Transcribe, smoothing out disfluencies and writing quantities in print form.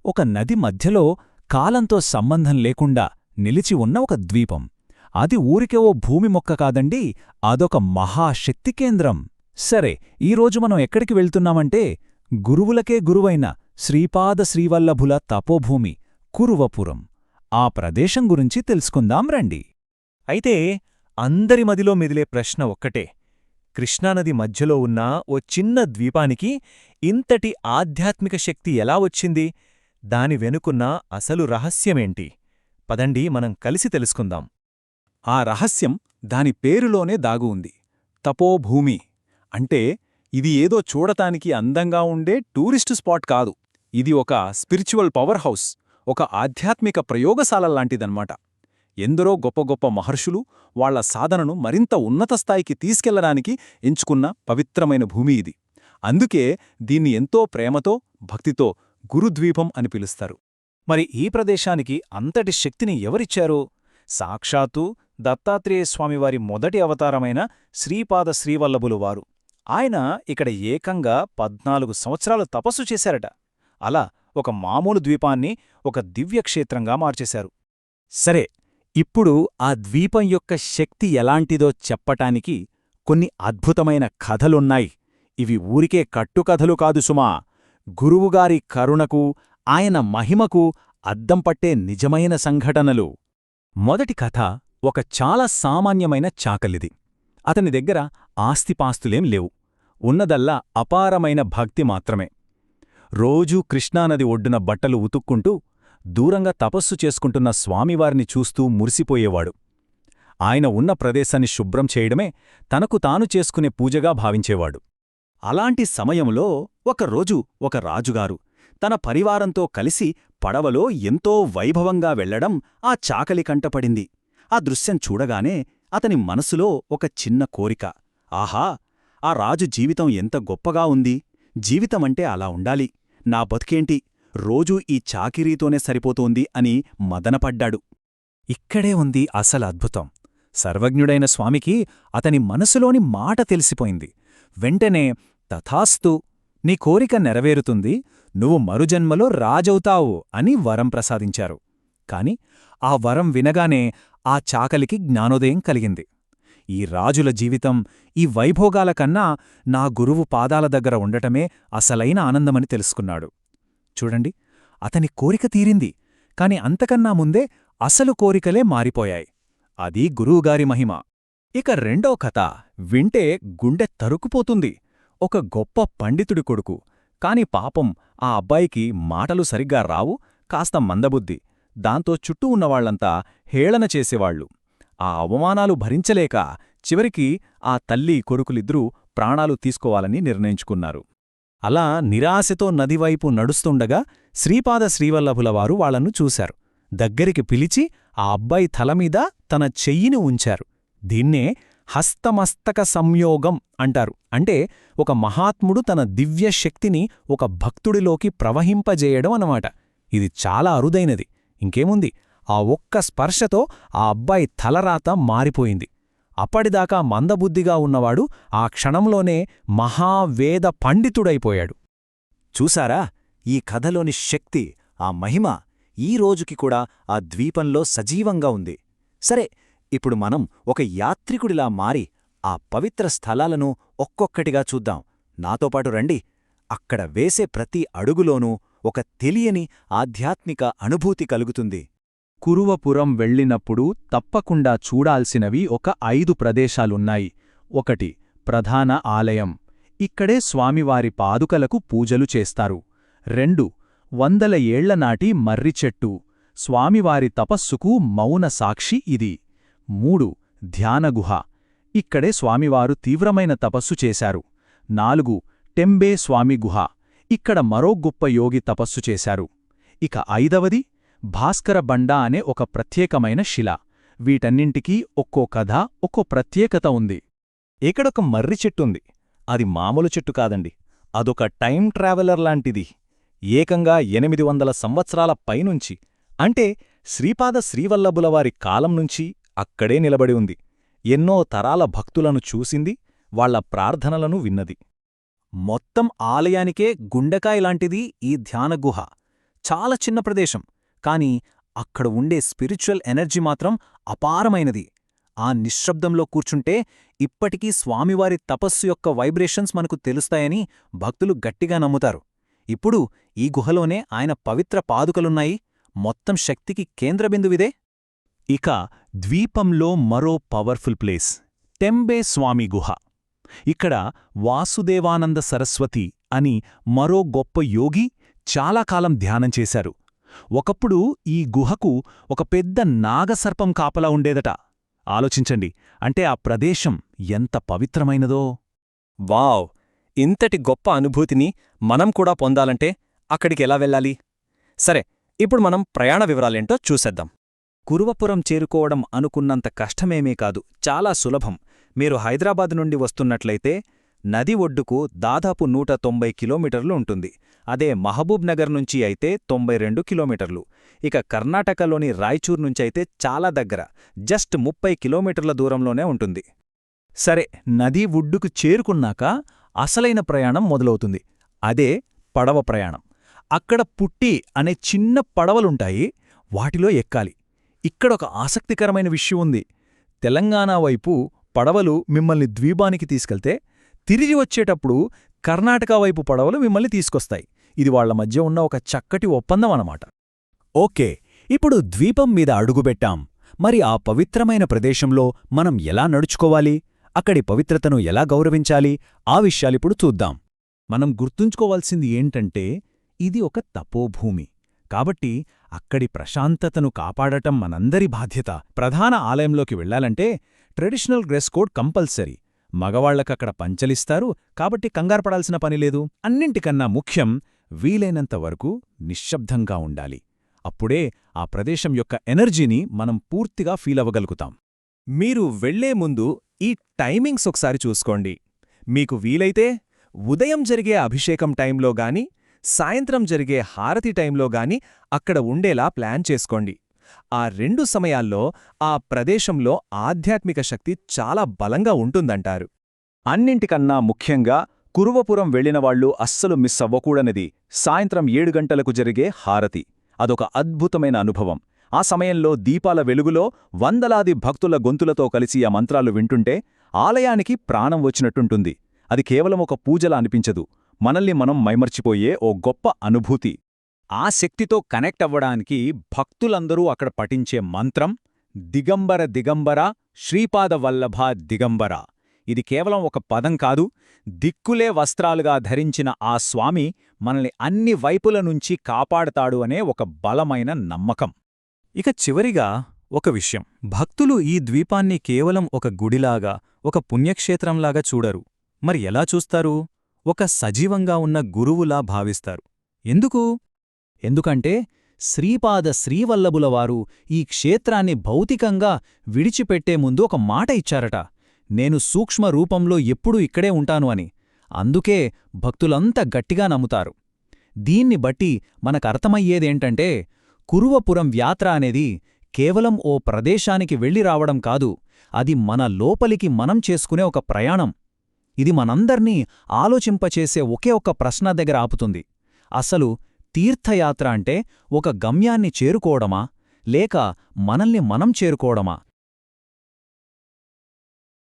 ఒక నది మధ్యలో కాలంతో సంబంధం లేకుండా నిలిచి ఉన్న ఒక ద్వీపం. అది ఊరికే ఓ భూమి మొక్క కాదండి, అదొక మహాశక్తి కేంద్రం. సరే, ఈరోజు మనం ఎక్కడికి వెళ్తున్నామంటే గురువులకే గురువైన శ్రీపాద శ్రీవల్లభుల తపోభూమి కురువపురం. ఆ ప్రదేశం గురించి తెలుసుకుందాం రండి. అయితే అందరి మదిలో మెదిలే ప్రశ్న ఒక్కటే, కృష్ణానది మధ్యలో ఉన్న ఓ చిన్న ద్వీపానికి ఇంతటి ఆధ్యాత్మిక శక్తి ఎలా వచ్చింది? దాని వెనుకున్న అసలు రహస్యమేంటి? పదండి మనం కలిసి తెలుసుకుందాం. ఆ రహస్యం దాని పేరులోనే దాగు ఉంది. తపోభూమి అంటే ఇది ఏదో చూడటానికి అందంగా ఉండే టూరిస్టు స్పాట్ కాదు. ఇది ఒక స్పిరిచువల్ పవర్ హౌస్, ఒక ఆధ్యాత్మిక ప్రయోగశాల లాంటిదన్నమాట. ఎందరో గొప్ప గొప్ప మహర్షులు వాళ్ల సాధనను మరింత ఉన్నత స్థాయికి తీసుకెళ్లడానికి ఎంచుకున్న పవిత్రమైన భూమి ఇది. అందుకే దీన్ని ఎంతో ప్రేమతో, భక్తితో గురుద్వీపం అని పిలుస్తారు. మరి ఈ ప్రదేశానికి అంతటి శక్తిని ఎవరిచ్చారు? సాక్షాత్తు దత్తాత్రేయస్వామివారి మొదటి అవతారమైన శ్రీపాద శ్రీవల్లభులు వారు. ఆయన ఇక్కడ ఏకంగా 14 సంవత్సరాలు తపస్సు చేశారట. అలా ఒక మామూలు ద్వీపాన్ని ఒక దివ్యక్షేత్రంగా మార్చేశారు. సరే, ఇప్పుడు ఆ ద్వీపం యొక్క శక్తి ఎలాంటిదో చెప్పటానికి కొన్ని అద్భుతమైన కథలున్నాయి. ఇవి ఊరికే కట్టుకథలు కాదు సుమా, గురువుగారి కరుణకు, ఆయన మహిమకు అద్దం పట్టే నిజమైన సంఘటనలు. మొదటి కథ ఒక చాలా సామాన్యమైన చాకలిది. అతని దగ్గర ఆస్తిపాస్తులేం లేవు, ఉన్నదల్లా అపారమైన భక్తి మాత్రమే. రోజూ కృష్ణానది ఒడ్డున బట్టలు ఉతుక్కుంటూ దూరంగా తపస్సు చేసుకుంటున్న స్వామివారిని చూస్తూ మురిసిపోయేవాడు. ఆయన ఉన్న ప్రదేశాన్ని శుభ్రం చేయడమే తనకు తాను చేసుకునే పూజగా భావించేవాడు. అలాంటి సమయంలో ఒకరోజు ఒక రాజుగారు తన పరివారంతో కలిసి పడవలో ఎంతో వైభవంగా వెళ్లడం ఆ చాకలి కంటపడింది. ఆ దృశ్యం చూడగానే అతని మనసులో ఒక చిన్న కోరిక. ఆహా, ఆ రాజు జీవితం ఎంత గొప్పగా ఉంది! జీవితమంటే అలా ఉండాలి. నా బతుకేంటి, రోజూ ఈ చాకిరీతోనే సరిపోతోంది అని మదనపడ్డాడు. ఇక్కడే ఉంది అసలు అద్భుతం. సర్వజ్ఞుడైన స్వామికి అతని మనసులోని మాట తెలిసిపోయింది. వెంటనే, తథాస్తు, నీ కోరిక నెరవేరుతుంది, నువ్వు మరుజన్మలో రాజవుతావు అని వరం ప్రసాదించారు. కాని ఆ వరం వినగానే ఆ చాకలికి జ్ఞానోదయం కలిగింది. ఈ రాజుల జీవితం, ఈ వైభోగాల కన్నా నా గురువు పాదాల దగ్గర ఉండటమే అసలైన ఆనందమని తెలుసుకున్నాడు. చూడండి, అతని కోరిక తీరింది, కాని అంతకన్నా ముందే అసలు కోరికలే మారిపోయాయి. అది గురువుగారి మహిమ. ఇక రెండో కథ వింటే గుండె తరుకుపోతుంది. ఒక గొప్ప పండితుడి కొడుకు, కాని పాపం ఆ అబ్బాయికి మాటలు సరిగ్గా రావు, కాస్త మందబుద్ధి. దాంతో చుట్టూ ఉన్నవాళ్లంతా హేళన చేసేవాళ్లు. ఆ అవమానాలు భరించలేక చివరికి ఆ తల్లి కొడుకులిద్దరూ ప్రాణాలు తీసుకోవాలని నిర్ణయించుకున్నారు. అలా నిరాశతో నదివైపు నడుస్తుండగా శ్రీపాద శ్రీవల్లభులవారు వాళ్లను చూశారు. దగ్గరికి పిలిచి ఆ అబ్బాయి తలమీద తన చెయ్యిని ఉంచారు. దీన్నే హస్తమస్తక సంయోగం అంటారు. అంటే ఒక మహాత్ముడు తన దివ్యశక్తిని ఒక భక్తుడిలోకి ప్రవహింపజేయడం అన్నమాట. ఇది చాలా అరుదైనది. ఇంకేముంది, ఆ ఒక్క స్పర్శతో ఆ అబ్బాయి తలరాత మారిపోయింది. అప్పటిదాకా మందబుద్ధిగా ఉన్నవాడు ఆ క్షణంలోనే మహావేద పండితుడైపోయాడు. చూసారా, ఈ కథలోని శక్తి, ఆ మహిమ ఈ రోజుకి కూడా ఆ ద్వీపంలో సజీవంగా ఉంది. సరే, ఇప్పుడు మనం ఒక యాత్రికుడిలా మారి ఆ పవిత్ర స్థలాలను ఒక్కొక్కటిగా చూద్దాం. నాతోపాటు రండి. అక్కడ వేసే ప్రతి అడుగులోనూ ఒక తెలియని ఆధ్యాత్మిక అనుభూతి కలుగుతుంది. కురువపురం వెళ్ళినప్పుడు తప్పకుండా చూడాల్సినవి ఒక 5 ప్రదేశాలున్నాయి. 1. ప్రధాన ఆలయం. ఇక్కడే స్వామివారి పాదుకలకు పూజలు చేస్తారు. 2. 100 ఏళ్లనాటి మర్రిచెట్టు. స్వామివారి తపస్సుకు మౌన సాక్షి ఇది. 3. ధ్యానగుహ. ఇక్కడే స్వామివారు తీవ్రమైన తపస్సు చేశారు. 4. టెంబే స్వామి గుహ. ఇక్కడ మరో గొప్ప యోగి తపస్సు చేశారు. ఇక 5వది భాస్కర బండ అనే ఒక ప్రత్యేకమైన శిల. వీటన్నింటికీ ఒక్కో కథ, ఒక్కో ప్రత్యేకత ఉంది. ఇక్కడొక మర్రి చెట్టుంది. అది మామూలు చెట్టు కాదండి, అదొక టైం ట్రావెలర్ లాంటిది. ఏకంగా 800 సంవత్సరాల పైనుంచి, అంటే శ్రీపాద శ్రీవల్లభులవారి కాలం నుంచి అక్కడే నిలబడి ఉంది. ఎన్నో తరాల భక్తులను చూసింది, వాళ్ల ప్రార్థనలను విన్నది. మొత్తం ఆలయానికే గుండెకాయలాంటిది ఈ ధ్యానగుహ. చాలా చిన్న ప్రదేశం, కాని అక్కడ ఉండే స్పిరిచువల్ ఎనర్జీ మాత్రం అపారమైనది. ఆ నిశ్శబ్దంలో కూర్చుంటే ఇప్పటికీ స్వామివారి తపస్సు యొక్క వైబ్రేషన్స్ మనకు తెలుస్తాయని భక్తులు గట్టిగా నమ్ముతారు. ఇప్పుడు ఈ గుహలోనే ఆయన పవిత్ర పాదుకలున్నాయి. మొత్తం శక్తికి కేంద్రబిందువిదే. ఇక ద్వీపంలో మరో పవర్ఫుల్ ప్లేస్ టెంబే స్వామి గుహ. ఇక్కడ వాసుదేవానంద సరస్వతి అని మరో గొప్ప యోగి చాలా కాలం ధ్యానం చేశారు. ఒకప్పుడు ఈ గుహకు ఒక పెద్ద నాగసర్పం కాపలా ఉండేదట. ఆలోచించండి, అంటే ఆ ప్రదేశం ఎంత పవిత్రమైనదో. వావ్! ఇంతటి గొప్ప అనుభూతిని మనం కూడా పొందాలంటే అక్కడికెలా వెళ్ళాలి? సరే, ఇప్పుడు మనం ప్రయాణ వివరాలేంటో చూసేద్దాం. కురువపురం చేరుకోవడం అనుకున్నంత కష్టమేమీ కాదు, చాలా సులభం. మీరు హైదరాబాద్ నుండి వస్తున్నట్లయితే నది ఒడ్డుకు దాదాపు 190 కిలోమీటర్లు ఉంటుంది. అదే మహబూబ్ నగర్ నుంచి అయితే 92 కిలోమీటర్లు. ఇక కర్ణాటకలోని రాయ్చూర్ నుంచైతే చాలా దగ్గర, జస్ట్ 30 కిలోమీటర్ల దూరంలోనే ఉంటుంది. సరే, నదీ ఒడ్డుకు చేరుకున్నాక అసలైన ప్రయాణం మొదలవుతుంది. అదే పడవ ప్రయాణం. అక్కడ పుట్టి అనే చిన్న పడవలుంటాయి, వాటిలో ఎక్కాలి. ఇక్కడొక ఆసక్తికరమైన విషయం ఉంది. తెలంగాణ వైపు పడవలు మిమ్మల్ని ద్వీపానికి తీసుకెళ్తే, తిరిగి వచ్చేటప్పుడు కర్ణాటక వైపు పడవలు మిమ్మల్ని తీసుకొస్తాయి. ఇది వాళ్ల మధ్య ఉన్న ఒక చక్కటి ఒప్పందం అన్నమాట. ఓకే, ఇప్పుడు ద్వీపం మీద అడుగుబెట్టాం. మరి ఆ పవిత్రమైన ప్రదేశంలో మనం ఎలా నడుచుకోవాలి, అక్కడి పవిత్రతను ఎలా గౌరవించాలి, ఆ విషయాలిప్పుడు చూద్దాం. మనం గుర్తుంచుకోవాల్సింది ఏంటంటే, ఇది ఒక తపోభూమి. కాబట్టి అక్కడి ప్రశాంతతను కాపాడటం మనందరి బాధ్యత. ప్రధాన ఆలయంలోకి వెళ్లాలంటే ట్రెడిషనల్ డ్రెస్ కోడ్ కంపల్సరీ. మగవాళ్లకక్కడ పంచలిస్తారు, కాబట్టి కంగారుపడాల్సిన పనిలేదు. అన్నింటికన్నా ముఖ్యం, వీలైనంత వరకు నిశ్శబ్దంగా ఉండాలి. అప్పుడే ఆ ప్రదేశం యొక్క ఎనర్జీని మనం పూర్తిగా ఫీలవ్వగలుగుతాం. మీరు వెళ్లే ముందు ఈ టైమింగ్స్ ఒకసారి చూసుకోండి. మీకు వీలైతే ఉదయం జరిగే అభిషేకం టైంలో గాని, సాయంత్రం జరిగే హారతి టైంలో గాని అక్కడ ఉండేలా ప్లాన్ చేసుకోండి. ఆ 2 సమయాల్లో ఆ ప్రదేశంలో ఆధ్యాత్మిక శక్తి చాలా బలంగా ఉంటుందంటారు. అన్నింటికన్నా ముఖ్యంగా కురువపురం వెళ్లినవాళ్లు అస్సలు మిస్ అవ్వకూడనిది సాయంత్రం 7 గంటలకు జరిగే హారతి. అదొక అద్భుతమైన అనుభవం. ఆ సమయంలో దీపాల వెలుగులో వందలాది భక్తుల గొంతులతో కలిసి ఆ మంత్రాలు వింటుంటే ఆలయానికి ప్రాణం వచ్చినట్టుంటుంది. అది కేవలం ఒక పూజలా అనిపించదు, మనల్ని మనం మైమర్చిపోయే ఓ గొప్ప అనుభూతి. ఆ శక్తితో కనెక్ట్ అవ్వడానికి భక్తులందరూ అక్కడ పఠించే మంత్రం దిగంబర దిగంబర శ్రీపాద వల్లభ దిగంబర. ఇది కేవలం ఒక పదం కాదు, దిక్కులే వస్త్రాలుగా ధరించిన ఆ స్వామి మనల్ని అన్ని వైపుల నుంచి కాపాడతాడు అనే ఒక బలమైన నమ్మకం. ఇక చివరిగా ఒక విషయం, భక్తులు ఈ ద్వీపాన్ని కేవలం ఒక గుడిలాగా, ఒక పుణ్యక్షేత్రంలాగా చూడరు. మరి ఎలా చూస్తారు? ఒక సజీవంగా ఉన్న గురువులా భావిస్తారు. ఎందుకు? ఎందుకంటే శ్రీపాద శ్రీవల్లభులవారు ఈ క్షేత్రాన్ని భౌతికంగా విడిచిపెట్టే ముందు ఒక మాట ఇచ్చారట, నేను సూక్ష్మ రూపంలో ఎప్పుడూ ఇక్కడే ఉంటాను అని. అందుకే భక్తులంతా గట్టిగా నమ్ముతారు. దీన్ని బట్టి మనకర్థమయ్యేదేంటంటే, కురువపురం యాత్ర అనేది కేవలం ఓ ప్రదేశానికి వెళ్ళి రావడం కాదు, అది మన లోపలికి మనం చేసుకునే ఒక ప్రయాణం. ఇది మనందర్నీ ఆలోచింపచేసే ఒకే ఒక్క ప్రశ్న దగ్గర ఆపుతుంది. అసలు తీర్థయాత్ర అంటే ఒక గమ్యాన్ని చేరుకోవడమా, లేక మనల్ని మనం చేరుకోవడమా?